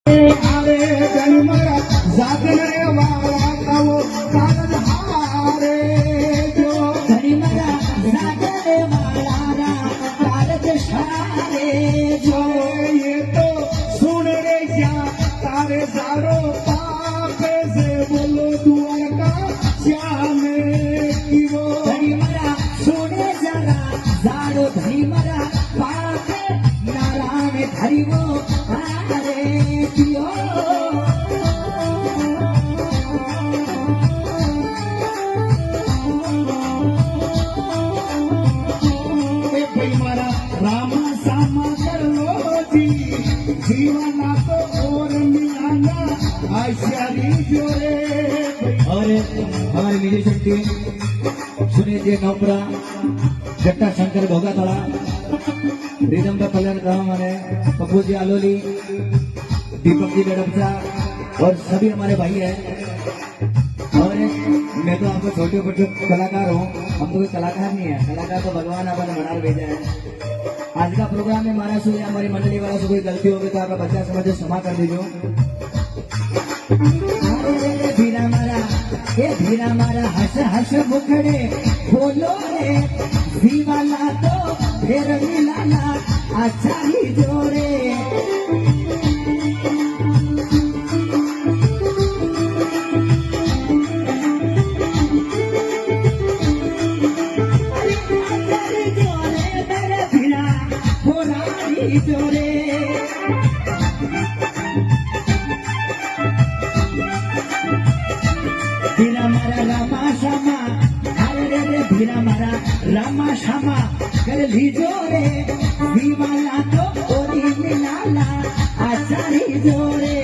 अरे गणमरा जागने वाला का वो कागज हारे जो गणमरा जागने वाला कागज हारे जो ये तो सुन रे क्या तारे सारो पापे से बोलो द्वारका श्यामे की वो गणमरा सुने जरा जाड़ो गणमरा पापे नारायण धरिवो हारे कियो भाई मारा रामा सामा कर लो जी जीवना तो और मिलाना आशारी जोरे और हमारे म्यूजिशियन टीम सुनील नौपरा जट्टा शंकर भोगातला रिदम का कल्याण कहा हमारे पप्पू जी आलोली दीपक जी गड़पचा और सभी हमारे भाई हैं। और मैं तो आपको छोटे छोटे कलाकार हूँ, हम तो कोई कलाकार नहीं है, कलाकार तो भगवान अपन बना भेजा है। आज का प्रोग्राम में हमारा से हमारी मंडली वाला से कोई गलती होगी तो आपका बच्चा समझे क्षमा कर दीजिए। भीरा मारा ये भीरा मारा हस हस मुखड़े बोलो रे जीवाला तो फिर मिलाला अच्छा ही जोरे जोरे भीरा मारा रामा श्यामा अरे रे भीरा मारा रामा श्यामा कर लीजो रे दीवाला तो ओरी मिलाला आचारी जोरे